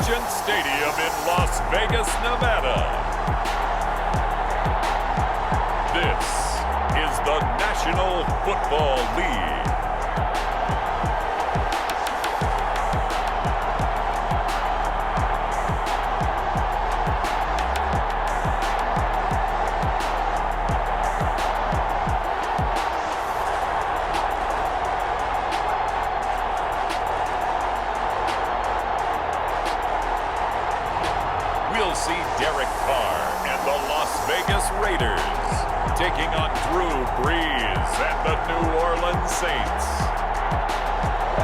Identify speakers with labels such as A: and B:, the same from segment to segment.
A: Allegiant Stadium in Las Vegas, Nevada. This is the National Football League. We'll see Derek Carr and the Las Vegas Raiders taking on Drew Brees and the New Orleans Saints.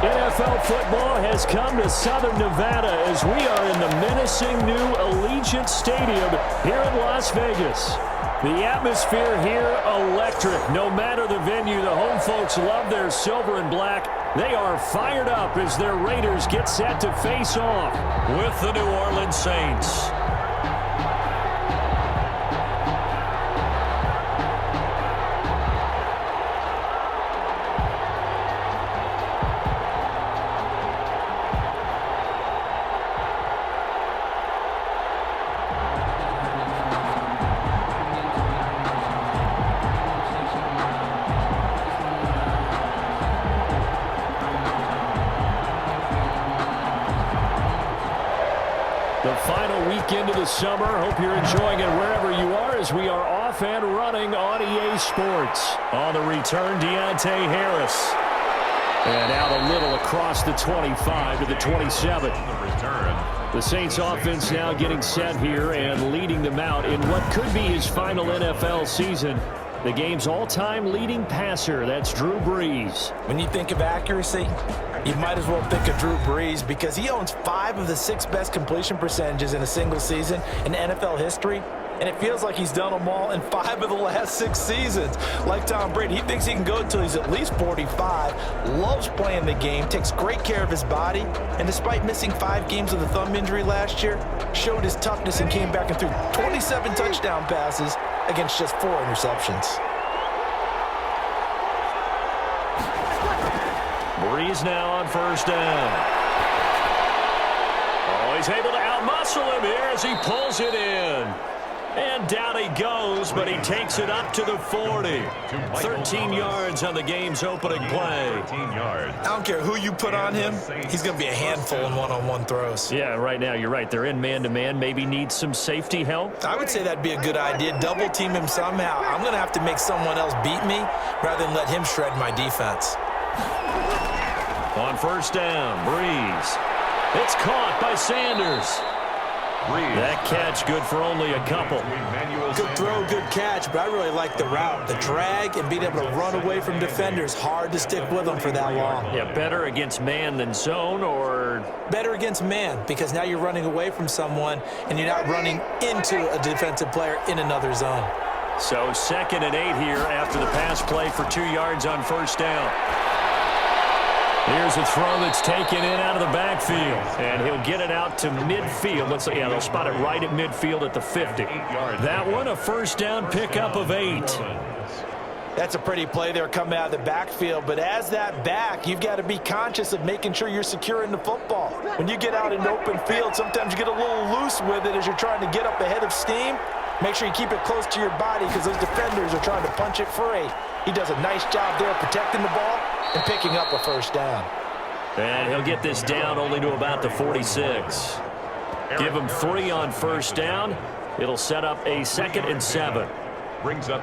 B: NFL football has come to Southern Nevada as we are in the menacing new Allegiant Stadium here in Las Vegas. The atmosphere here, electric. No matter the venue, the home folks love their silver and black. They are fired up as their Raiders get set to face off with the New Orleans Saints. The final weekend of the summer. Hope you're enjoying it wherever you are as we are off and running on EA Sports. On the return, Deontay Harris. And out a little across the 25 to the 27. The Saints offense now getting set here and leading them out in what could be his final NFL season. The game's all-time leading passer, that's Drew Brees.
C: When you think of accuracy, you might as well think of Drew Brees because he owns 5 of the 6 best completion percentages in a single season in NFL history. And it feels like he's done them all in 5 of the last 6 seasons. Like Tom Brady, he thinks he can go until he's at least 45, loves playing the game, takes great care of his body, and despite missing 5 games with a thumb injury last year, showed his toughness and came back and threw 27 touchdown passes against just 4 interceptions.
B: Brees now on first down. Oh, he's able to outmuscle him here as he pulls it in. And down he goes, but he takes it up to the 40. 13 yards on the game's opening play. 13 yards.
C: I don't care who you put on him, he's going to be a handful in one-on-one throws.
B: Yeah, right now you're right. They're in man-to-man. Maybe need some safety help.
C: I would say that'd be a good idea. Double team him somehow. I'm going to have to make someone else beat me rather than let him shred my defense.
B: On first down, Brees. It's caught by Sanders. That catch good for only a couple.
C: Good throw, good catch, but I really like the route. The drag and being able to run away from defenders, hard to stick with them for that long.
B: Yeah, better against man than zone, or?
C: Better against man, because now you're running away from someone and you're not running into a defensive player in another zone.
B: So 2nd and 8 here after the pass play for 2 yards on first down. Here's a throw that's taken in out of the backfield. And he'll get it out to midfield. Yeah, they'll spot it right at midfield at the 50. That one, a first down pickup of 8.
C: That's a pretty play there coming out of the backfield. But as that back, you've got to be conscious of making sure you're securing the football. When you get out in open field, sometimes you get a little loose with it as you're trying to get up ahead of steam. Make sure you keep it close to your body because those defenders are trying to punch it free. He does a nice job there protecting the ball and picking up a first down.
B: And he'll get this down only to about the 46. Give him 3 on first down. It'll set up a 2nd and 7.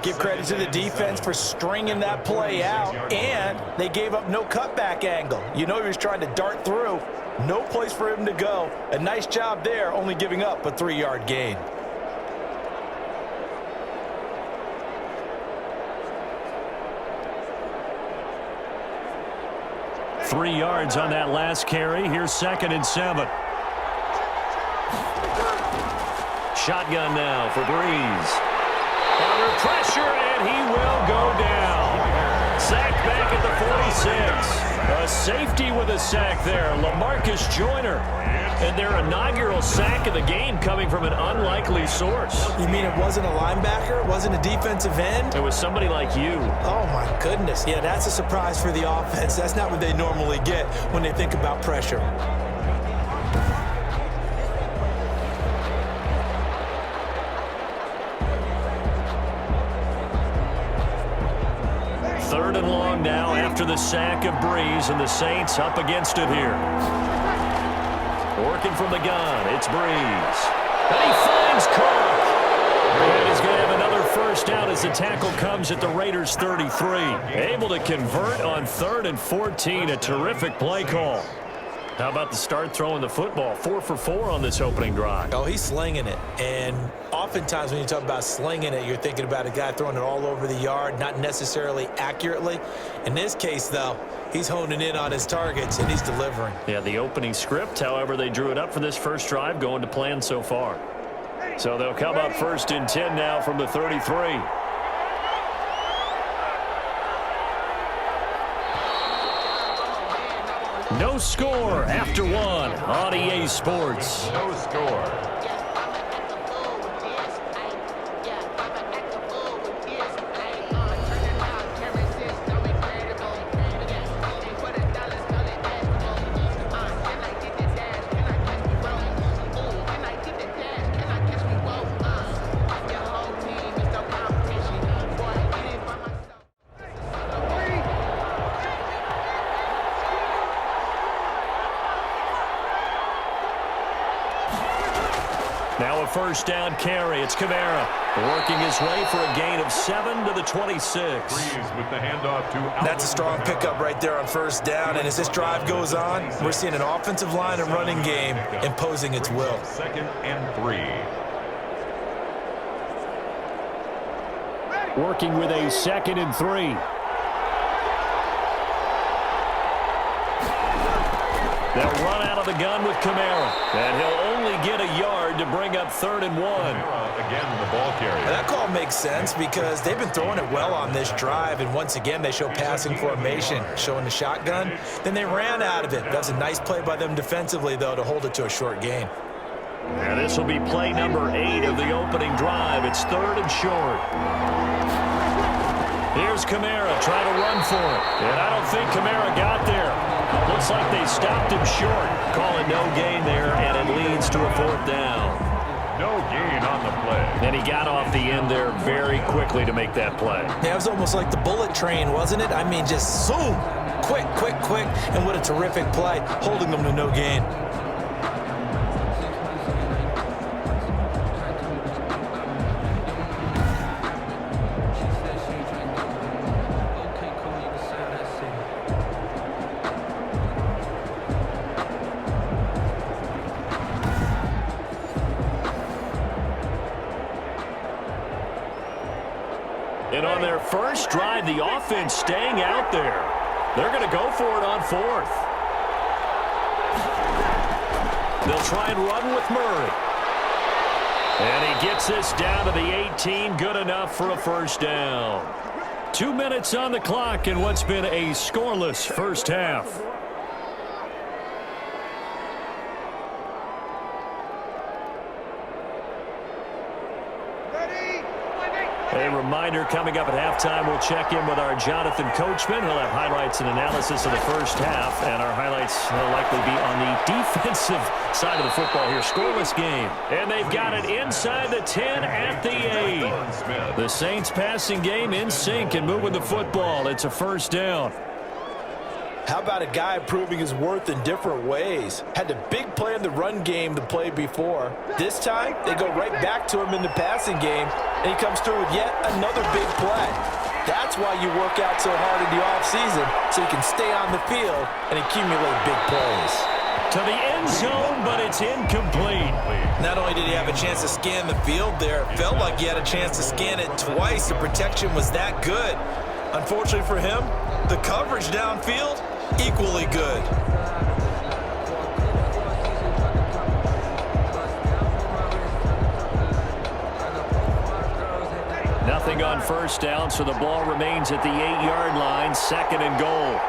C: Give credit to the defense for stringing that play out, and they gave up no cutback angle. You know he was trying to dart through. No place for him to go. A nice job there, only giving up a 3-yard gain.
B: Three yards on that last carry. Here's 2nd and 7. Shotgun now for Brees. Under pressure, and he will go down. Sacked back at the 46. A safety with a sack there. LaMarcus Joyner. And their inaugural sack of the game coming from an unlikely source.
C: You mean it wasn't a linebacker? It wasn't a defensive end?
B: It was somebody like you.
C: Oh, my goodness. Yeah, that's a surprise for the offense. That's not what they normally get when they think about pressure.
B: 3rd and long now after the sack of Breeze, and the Saints up against it here. Working from the gun, it's Breeze. And he finds Cook. And he's going to have another first down as the tackle comes at the Raiders' 33. Able to convert on 3rd and 14. A terrific play call. How about the start throwing the football? 4 for 4 on this opening drive.
C: Oh, he's slinging it. And oftentimes when you talk about slinging it, you're thinking about a guy throwing it all over the yard, not necessarily accurately. In this case, though, he's honing in on his targets, and he's delivering.
B: Yeah, the opening script, however, they drew it up for this first drive, going to plan so far. So they'll come up 1st and 10 now from the 33. No score after 1 on EA Sports.
A: No score.
B: Now a first down carry. It's Kamara working his way for a gain of 7 to the 26.
A: Breeze with the handoff to
C: That's a strong pickup right there on first down. And as this drive goes on, we're seeing an offensive line and running game imposing its will.
A: 2nd and 3.
B: Working with a 2nd and 3. They'll run out of the gun with Kamara. And he'll only get a yard to bring up 3rd and 1.
A: Again, the ball carrier.
C: And that call makes sense because they've been throwing it well on this drive. And once again, they show passing formation, showing the shotgun. Then they ran out of it. That's a nice play by them defensively, though, to hold it to a short gain.
B: And this will be play number 8 of the opening drive. It's 3rd and short. Here's Kamara trying to run for it. And I don't think Kamara got there. Looks like they stopped him short. Calling no gain there, and it leads to a 4th down.
A: No gain on the play.
B: And he got off the end there very quickly to make that play.
C: Yeah, it was almost like the bullet train, wasn't it? I mean, just zoom. Quick, quick, quick. And what a terrific play, holding them to no gain.
B: And on their first drive, the offense staying out there. They're going to go for it on 4th. They'll try and run with Murray. And he gets this down to the 18. Good enough for a first down. 2 minutes on the clock in what's been a scoreless first half. A reminder, coming up at halftime, we'll check in with our Jonathan Coachman. He'll have highlights and analysis of the first half, and our highlights will likely be on the defensive side of the football here. Scoreless game, and they've got it inside the 10 at the 8. The Saints passing game in sync and moving the football. It's a first down.
C: How about a guy proving his worth in different ways? Had a big play in the run game the play before. This time, they go right back to him in the passing game, and he comes through with yet another big play. That's why you work out so hard in the offseason, so you can stay on the field and accumulate big plays.
B: To the end zone, but it's incomplete.
C: Not only did he have a chance to scan the field there, it felt like he had a chance to scan it twice. The protection was that good. Unfortunately for him, the coverage downfield, equally good.
B: Nothing on first down, so the ball remains at the 8-yard line, 2nd and goal.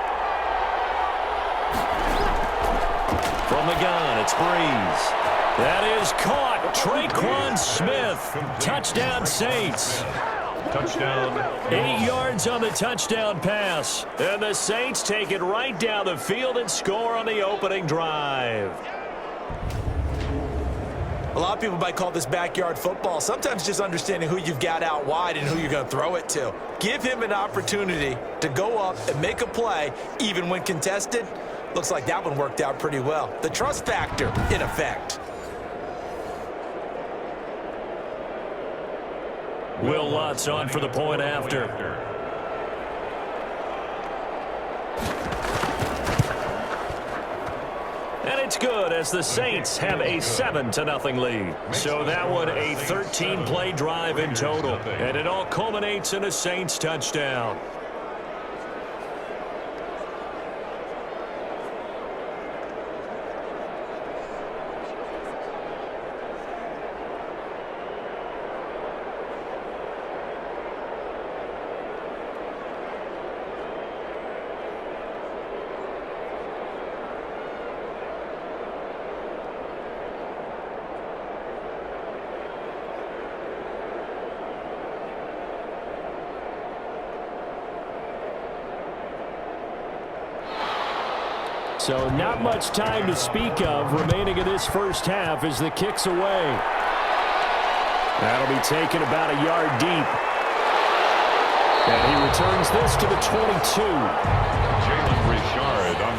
B: From the gun, it's Breeze. That is caught. Traquan Smith. Touchdown, Saints.
A: Touchdown.
B: 8 yards on the touchdown pass. And the Saints take it right down the field and score on the opening drive.
C: A lot of people might call this backyard football. Sometimes just understanding who you've got out wide and who you're going to throw it to. Give him an opportunity to go up and make a play, even when contested. Looks like that one worked out pretty well. The trust factor in effect.
B: Will Lutz on for the point after. And it's good as the Saints have a 7-0 lead. So that one a 13-play drive in total. And it all culminates in a Saints touchdown. So not much time to speak of remaining in this first half as the kick's away. That'll be taken about a yard deep. And he returns this to the 22.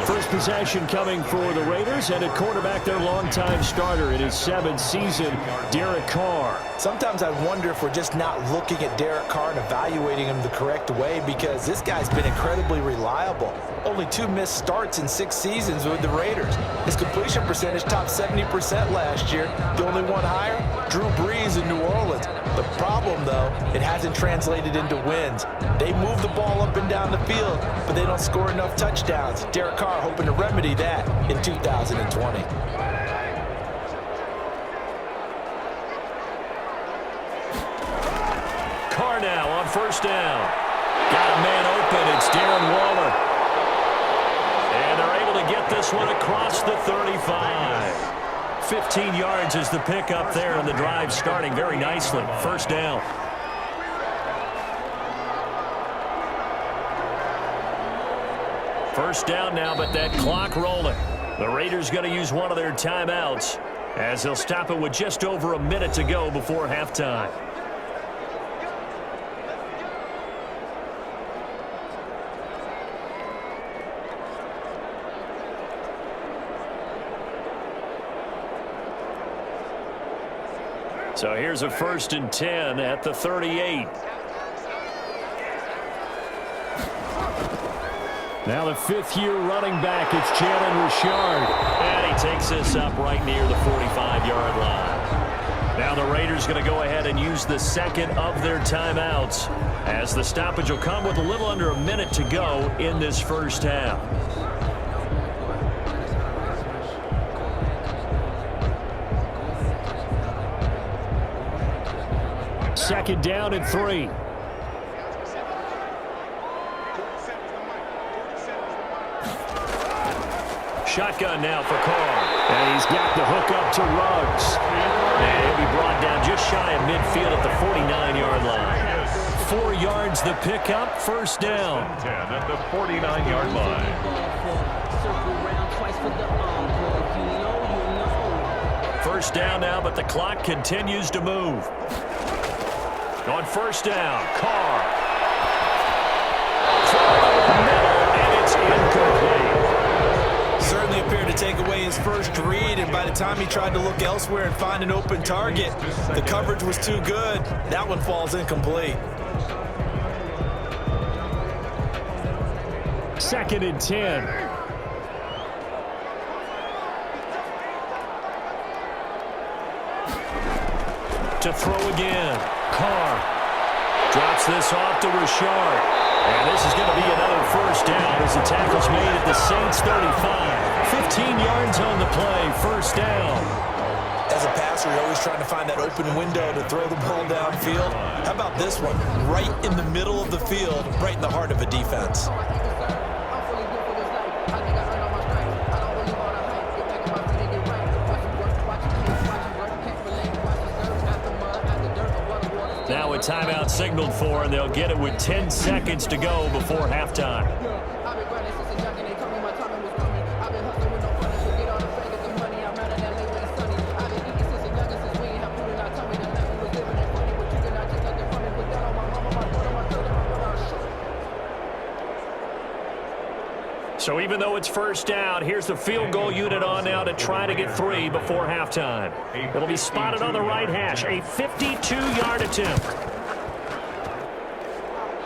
B: First possession coming for the Raiders, and at quarterback their longtime starter in his 7th season, Derek Carr.
C: Sometimes I wonder if we're just not looking at Derek Carr and evaluating him the correct way, because this guy's been incredibly reliable. Only 2 missed starts in 6 seasons with the Raiders. His completion percentage topped 70% last year. The only one higher, Drew Brees in New Orleans. The problem, though, it hasn't translated into wins. They move the ball up and down the field, but they don't score enough touchdowns. Derek Carr hoping to remedy that in 2020.
B: Carr now on first down. Got a man open. It's Darren Waller. And they're able to get this one across the 35. 15 yards is the pickup there, and the drive starting very nicely. First down. First down now, but that clock rolling. The Raiders going to use one of their timeouts as they'll stop it with just over a minute to go before halftime. So here's a 1st and 10 at the 38. Now the 5th-year running back, it's Jalen Richard. And he takes this up right near the 45-yard line. Now the Raiders going to go ahead and use the second of their timeouts, as the stoppage will come with a little under a minute to go in this first half. Second down and 3. Shotgun now for Carr. And he's got the hook up to Ruggs. And he'll be brought down just shy of midfield at the 49-yard line. 4 yards the pickup, first down.
A: 10 at the 49-yard line.
B: First down now, but the clock continues to move. On first down, Carr. And it's incomplete.
C: Certainly appeared to take away his first read, and by the time he tried to look elsewhere and find an open target, the coverage was too good. That one falls incomplete.
B: 2nd and 10. To throw again. Carr drops this off to Richard. And this is going to be another first down as the tackle's made at the Saints 35. 15 yards on the play, first down.
C: As a passer, you're always trying to find that open window to throw the ball downfield. How about this one? Right in the middle of the field, right in the heart of a defense.
B: Now a timeout signaled for, and they'll get it with 10 seconds to go before halftime. So even though it's first down, here's the field goal unit on now to try to get 3 before halftime. It'll be spotted on the right hash, a 52-yard attempt.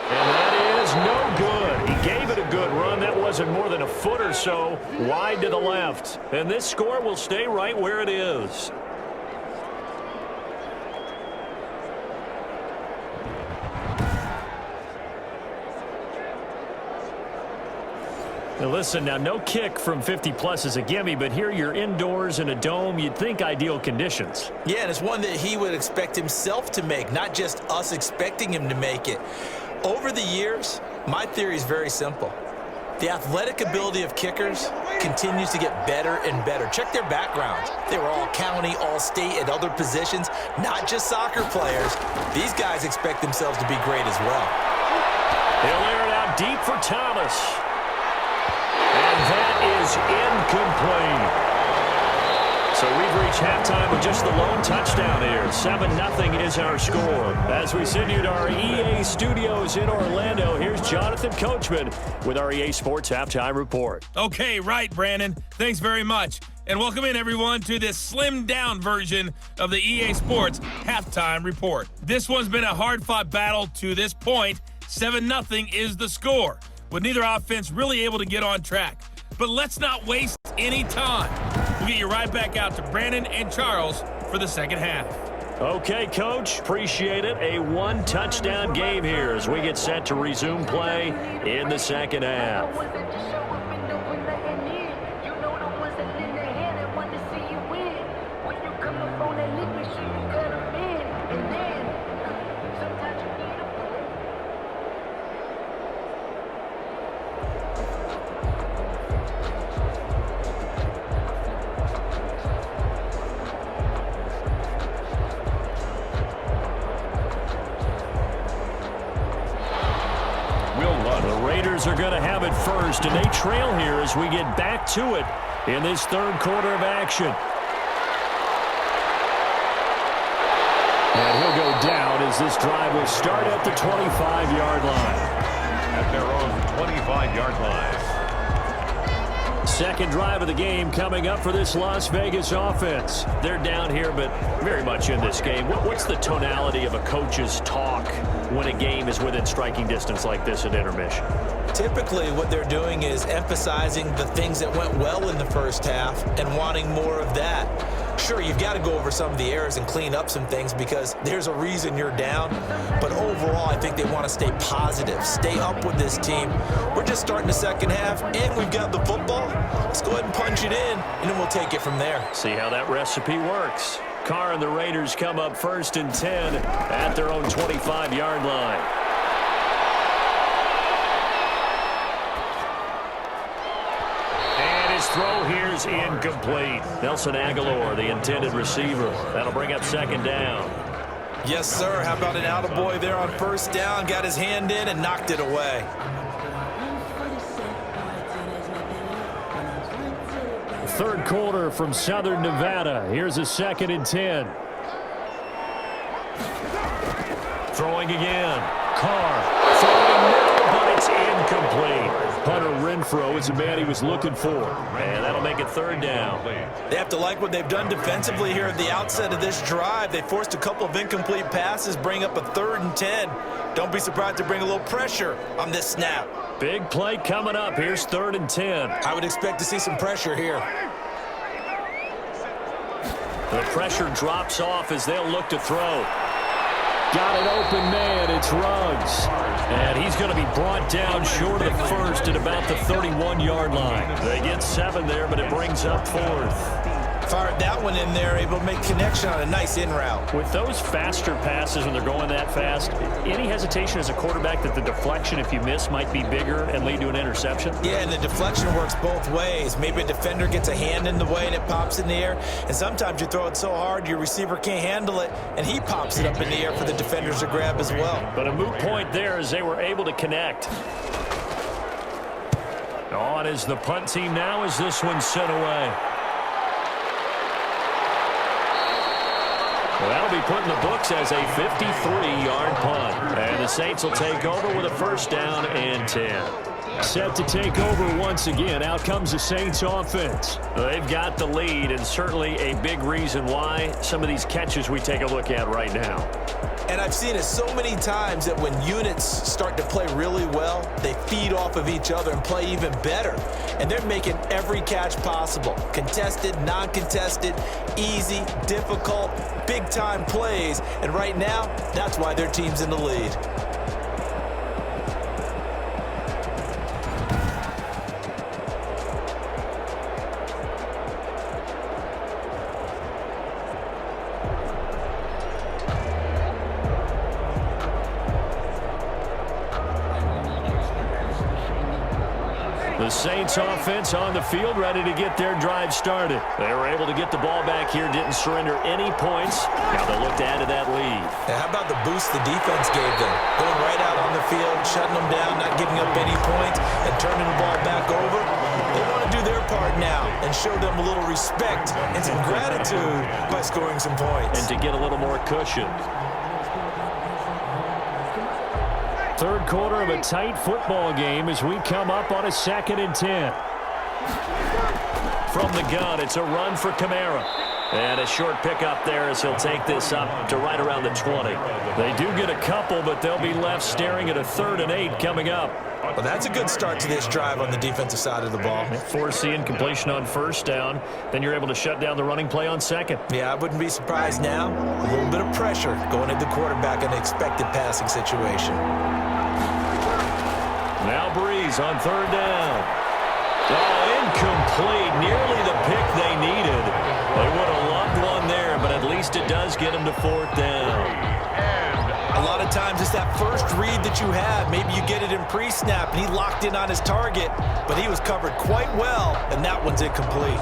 B: And that is no good. He gave it a good run. That wasn't more than a foot or so wide to the left. And this score will stay right where it is. Now listen, now no kick from 50-plus is a gimme, but here you're indoors in a dome. You'd think ideal conditions.
C: Yeah, and it's one that he would expect himself to make, not just us expecting him to make it. Over the years, my theory is very simple. The athletic ability of kickers continues to get better and better. Check their backgrounds. They were all county, all state, at other positions, not just soccer players. These guys expect themselves to be great as well.
B: He'll air it out deep for Thomas. And that is incomplete. So we've reached halftime with just the lone touchdown here. 7-0 is our score. As we send you to our EA studios in Orlando, here's Jonathan Coachman with our EA Sports Halftime Report.
D: Okay, right, Brandon. Thanks very much. And welcome in, everyone, to this slimmed-down version of the EA Sports Halftime Report. This one's been a hard-fought battle to this point. 7-0 is the score, with neither offense really able to get on track. But let's not waste any time. We'll get you right back out to Brandon and Charles for the second half.
B: Okay, Coach. Appreciate it. A one-touchdown game here as we get set to resume play in the second half. Are going to have it first, and they trail here as we get back to it in this third quarter of action. And he'll go down as this drive will start at the 25-yard line.
A: At their own 25-yard line.
B: Second drive of the game coming up for this Las Vegas offense. They're down here, but very much in this game. What's the tonality of a coach's talk when a game is within striking distance like this at intermission?
C: Typically, what they're doing is emphasizing the things that went well in the first half and wanting more of that. Sure, you've got to go over some of the errors and clean up some things because there's a reason you're down. But overall, I think they want to stay positive, stay up with this team. We're just starting the second half, and we've got the football. Let's go ahead and punch it in, and then we'll take it from there.
B: See how that recipe works. Carr and the Raiders come up 1st and 10 at their own 25-yard line. Throw here's incomplete. Nelson Aguilar, the intended receiver. That'll bring up second down.
C: Yes, sir. How about an attaboy there on first down? Got his hand in and knocked it away.
B: Third quarter from Southern Nevada. Here's a 2nd and 10. Throwing again. Carr throwing now, but it's incomplete. Hunter Renfrow is the man he was looking for. And that'll make it 3rd down.
C: They have to like what they've done defensively here at the outset of this drive. They forced a couple of incomplete passes, bring up a 3rd and 10. Don't be surprised to bring a little pressure on this snap.
B: Big play coming up. Here's 3rd and 10.
C: I would expect to see some pressure here.
B: The pressure drops off as they'll look to throw. Got an open man. It's Ruggs. And he's going to be brought down short of the first at about the 31-yard line. They get 7 there, but it brings up 4th.
C: Fired that one in there, able to make connection on a nice in route.
B: With those faster passes when they're going that fast, any hesitation as a quarterback that the deflection, if you miss, might be bigger and lead to an interception?
C: Yeah, and the deflection works both ways. Maybe a defender gets a hand in the way and it pops in the air. And sometimes you throw it so hard your receiver can't handle it, and he pops it up in the air for the defenders to grab as well.
B: But a moot point there as they were able to connect. On is the punt team now as this one's sent away. Well, that'll be put in the books as a 53-yard punt. And the Saints will take over with a 1st down and 10. Set to take over once again. Out comes the Saints offense. They've got the lead, and certainly a big reason why some of these catches we take a look at right now.
C: And I've seen it so many times that when units start to play really well, they feed off of each other and play even better. And they're making every catch possible. Contested, non-contested, easy, difficult, big-time plays. And right now, that's why their team's in the lead.
B: The Saints offense on the field, ready to get their drive started. They were able to get the ball back here, didn't surrender any points. Now they look to add to that lead.
C: Now, how about the boost the defense gave them? Going right out on the field, shutting them down, not giving up any points, and turning the ball back over. They want to do their part now and show them a little respect and some gratitude by scoring some points.
B: And to get a little more cushion. Third quarter of a tight football game as we come up on a 2nd and 10. From the gun, it's a run for Kamara. And a short pickup there as he'll take this up to right around the 20. They do get a couple, but they'll be left staring at a 3rd and 8 coming up.
C: Well, that's a good start to this drive on the defensive side of the ball.
B: Forcing completion on 1st down. Then you're able to shut down the running play on 2nd.
C: Yeah, I wouldn't be surprised now. A little bit of pressure going at the quarterback in the expected passing situation.
B: Now Breeze on 3rd down. Oh, incomplete. Nearly the pick they needed. They would have loved one there, but at least it does get them to 4th down.
C: A lot of times it's that first read that you have. Maybe you get it in pre-snap, and he locked in on his target, but he was covered quite well, and that one's incomplete.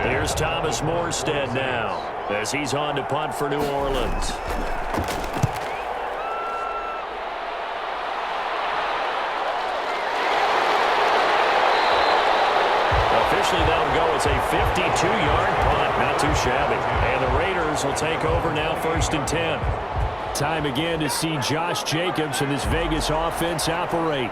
B: Here's Thomas Morstead now as he's on to punt for New Orleans. Officially, that'll go. It's a 52-yard punt. Not too shabby. And the Raiders will take over now 1st and 10. Time again to see Josh Jacobs and this Vegas offense operate.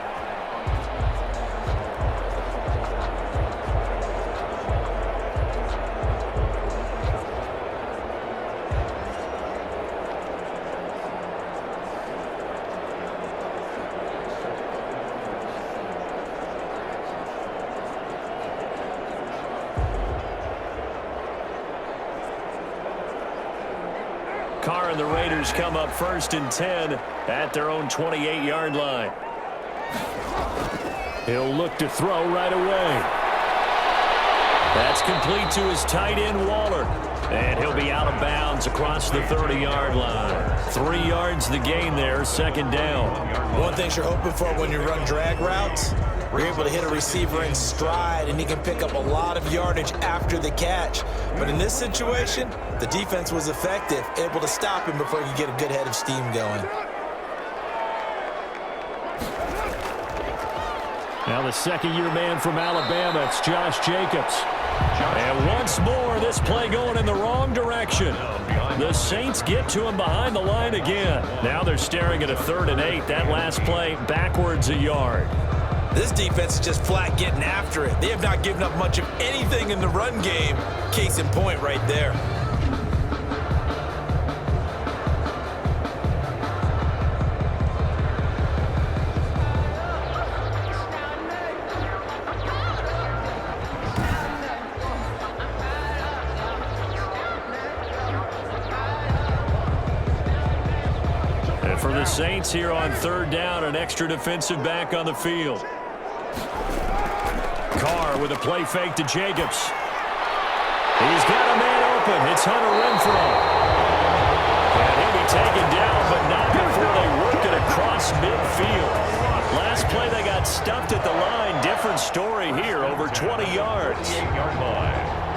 B: Carr and the Raiders come up 1st and 10 at their own 28-yard line. He'll look to throw right away. That's complete to his tight end, Waller. And he'll be out of bounds across the 30-yard line. 3 yards the gain there, 2nd down.
C: One thing you're hoping for when you run drag routes, you're able to hit a receiver in stride, and he can pick up a lot of yardage after the catch. But in this situation, the defense was effective, able to stop him before he could get a good head of steam going.
B: Now the 2nd-year man from Alabama, it's Josh Jacobs. And once more, this play going in the wrong direction. The Saints get to him behind the line again. Now they're staring at a 3rd and 8. That last play backwards a yard.
C: This defense is just flat getting after it. They have not given up much of anything in the run game. Case in point right there.
B: And for the Saints here on 3rd down, an extra defensive back on the field. Carr with a play fake to Jacobs. He's got a man open. It's Hunter Renfrow. And he'll be taken down, but not before they work it across midfield. Last play they got stuffed at the line. Different story here, over 20 yards.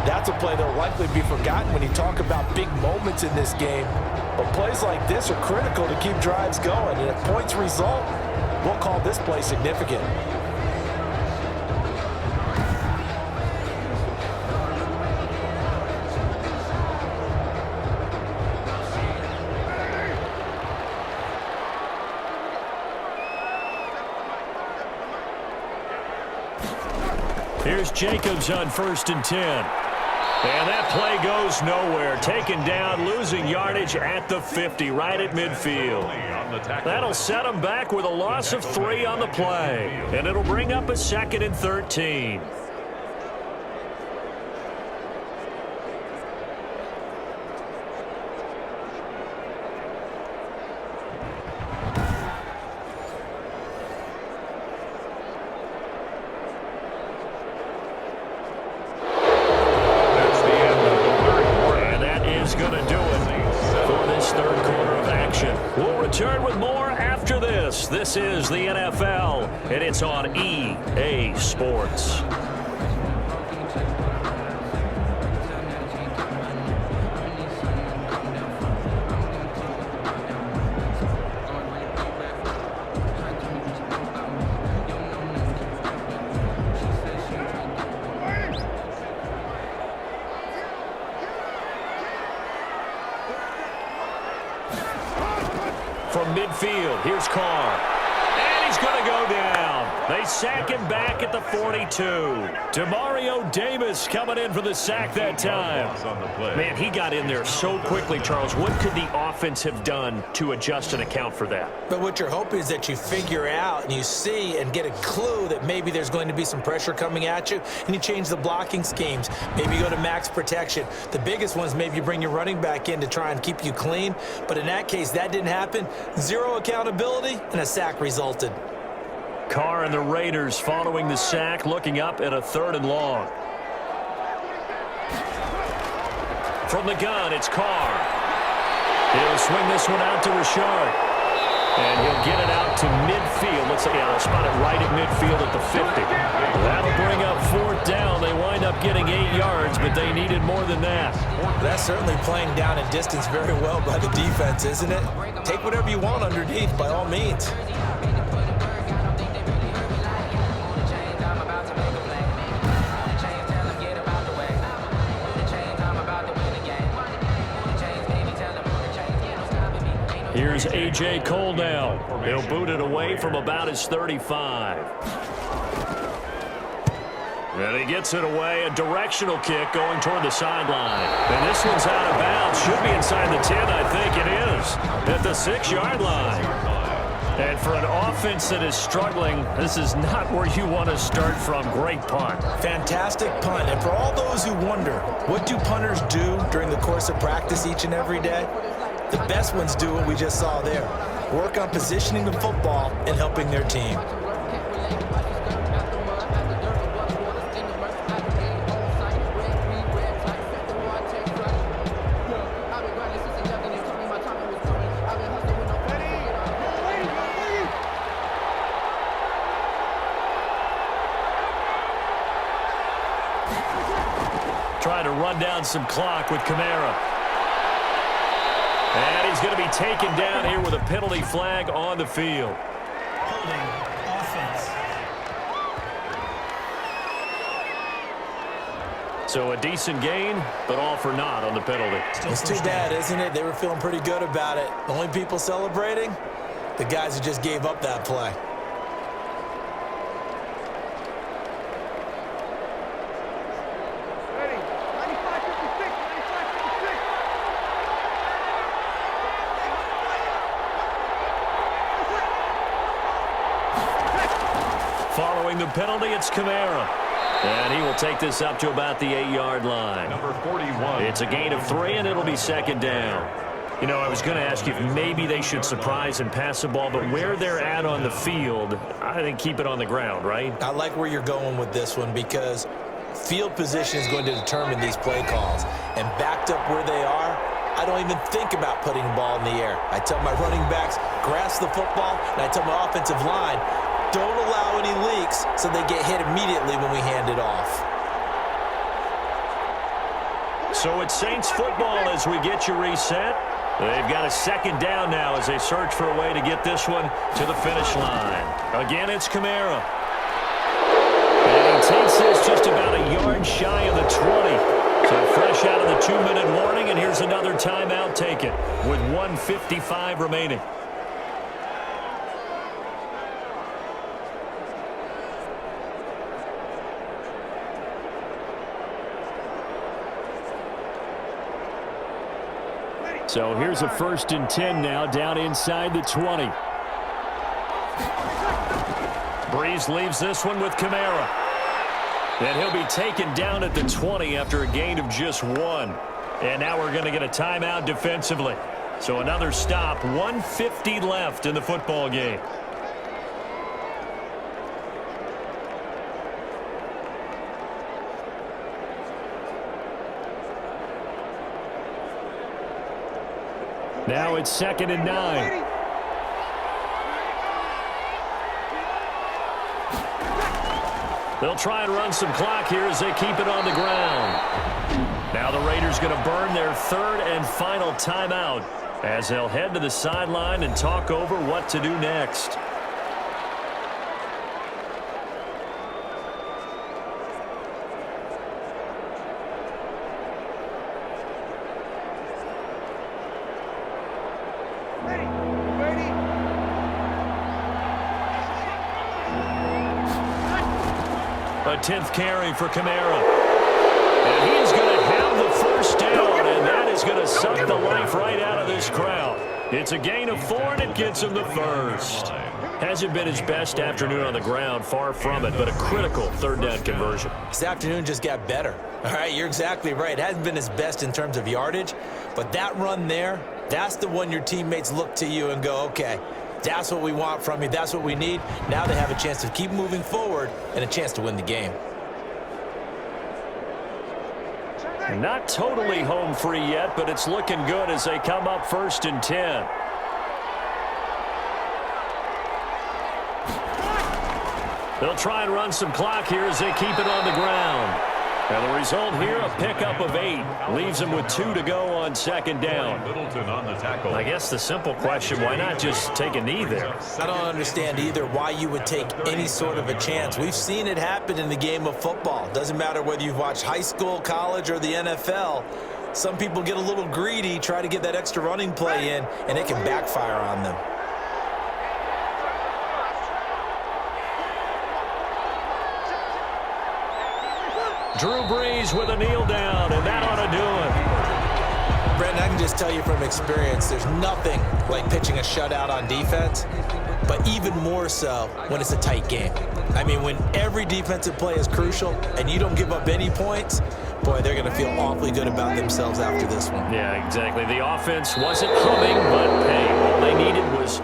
C: That's a play that will likely be forgotten when you talk about big moments in this game. But plays like this are critical to keep drives going. And if points result, we'll call this play significant.
B: Here's Jacobs on 1st and 10. And that play goes nowhere. Taken down, losing yardage at the 50, right at midfield. That'll set them back with a loss of 3 on the play. And it'll bring up a 2nd and 13. Return with more after this. This is the NFL, and it's on EA Sports. From midfield, here's Carr. And he's going to go down. They sack him back at the 42. Demario Davis coming in for the sack that time. Man, he got in there so quickly, Charles. What could the offense have done to adjust and account for that?
C: But what you're hoping is that you figure out and you see and get a clue that maybe there's going to be some pressure coming at you, and you change the blocking schemes. Maybe you go to max protection. The biggest ones, maybe you bring your running back in to try and keep you clean. But in that case, that didn't happen. 0 accountability, and a sack resulted.
B: Carr and the Raiders following the sack, looking up at a 3rd and long. From the gun, it's Carr. He'll swing this one out to Richard. And he'll get it out to midfield. Looks like they'll spot it right at midfield at the 50. That'll bring up 4th down. They wind up getting 8 yards, but they needed more than that.
C: That's certainly playing down and distance very well by the defense, isn't it? Take whatever you want underneath, by all means.
B: Here's A.J. Cole now. He'll boot it away from about his 35. And he gets it away. A directional kick going toward the sideline. And this one's out of bounds. Should be inside the 10, I think it is. At the 6-yard line. And for an offense that is struggling, this is not where you want to start from. Great punt.
C: Fantastic punt. And for all those who wonder, what do punters do during the course of practice each and every day? The best ones do what we just saw there. Work on positioning the football and helping their team.
B: Trying to run down some clock with Kamara. And he's going to be taken down here with a penalty flag on the field.
C: Holding offense.
B: So a decent gain, but all for naught on the penalty.
C: It's too bad, isn't it? They were feeling pretty good about it. The only people celebrating, the guys who just gave up that play.
B: Following the penalty, it's Kamara. And he will take this up to about the 8-yard line.
A: Number 41.
B: It's a gain of 3, and it'll be 2nd down. You know, I was going to ask you if maybe they should surprise and pass the ball, but where they're at on the field, I think keep it on the ground, right?
C: I like where you're going with this one because field position is going to determine these play calls. And backed up where they are, I don't even think about putting the ball in the air. I tell my running backs, grasp the football, and I tell my offensive line, don't allow any leaks so they get hit immediately when we hand it off.
B: So it's Saints football as we get you reset. They've got a 2nd down now as they search for a way to get this one to the finish line. Again, it's Kamara. And he takes this just about a yard shy of the 20. So fresh out of the 2-minute warning, and here's another timeout taken with 1:55 remaining. So here's a 1st and 10 now down inside the 20. Breeze leaves this one with Kamara. And he'll be taken down at the 20 after a gain of just 1. And now we're going to get a timeout defensively. So another stop, 1:50 left in the football game. Now it's 2nd and 9. They'll try and run some clock here as they keep it on the ground. Now the Raiders going to burn their 3rd and final timeout as they'll head to the sideline and talk over what to do next. A 10th carry for Kamara. And he's going to have the 1st down, and that is going to suck the life right out of this crowd. It's a gain of 4, and it gets him the 1st. Hasn't been his best afternoon on the ground, far from it, but a critical 3rd down conversion.
C: This afternoon just got better. All right, you're exactly right. It hasn't been his best in terms of yardage, but that run there, that's the one your teammates look to you and go, okay, that's what we want from you. That's what we need. Now they have a chance to keep moving forward and a chance to win the game.
B: Not totally home free yet, but it's looking good as they come up 1st and 10. They'll try and run some clock here as they keep it on the ground. And the result here, a pickup of 8. Leaves them with 2 to go on 2nd down.
A: Middleton on the tackle.
B: I guess the simple question, why not just take a knee there?
C: I don't understand either why you would take any sort of a chance. We've seen it happen in the game of football. Doesn't matter whether you've watched high school, college, or the NFL. Some people get a little greedy, try to get that extra running play in, and it can backfire on them.
B: Drew Brees with a kneel down, and that ought to do it.
C: Brandon, I can just tell you from experience, there's nothing like pitching a shutout on defense, but even more so when it's a tight game. I mean, when every defensive play is crucial and you don't give up any points, boy, they're going to feel awfully good about themselves after this one.
B: Yeah, exactly. The offense wasn't humming, but, hey, all they needed was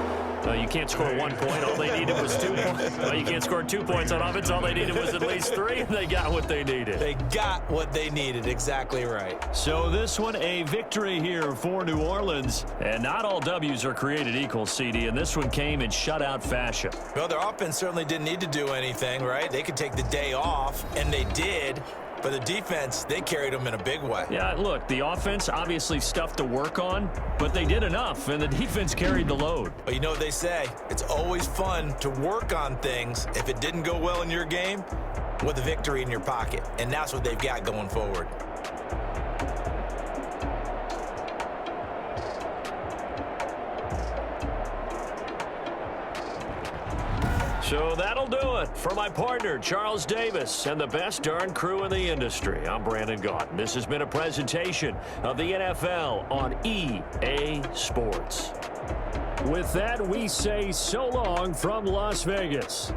B: you can't score 1 point. All they needed was 2 points. Well, you can't score 2 points on offense. All they needed was at least 3, and they got what they needed.
C: They got what they needed. Exactly right.
B: So this one, a victory here for New Orleans. And not all W's are created equal, CD, and this one came in shutout fashion.
C: Well, their offense certainly didn't need to do anything, right? They could take the day off, and they did. But the defense, they carried them in a big way.
B: Yeah, look, the offense obviously stuff to work on, but they did enough, and the defense carried the load.
C: But you know what they say, it's always fun to work on things if it didn't go well in your game with a victory in your pocket. And that's what they've got going forward.
B: So that'll do it for my partner, Charles Davis, and the best darn crew in the industry. I'm Brandon Gaudin. This has been a presentation of the NFL on EA Sports. With that, we say so long from Las Vegas.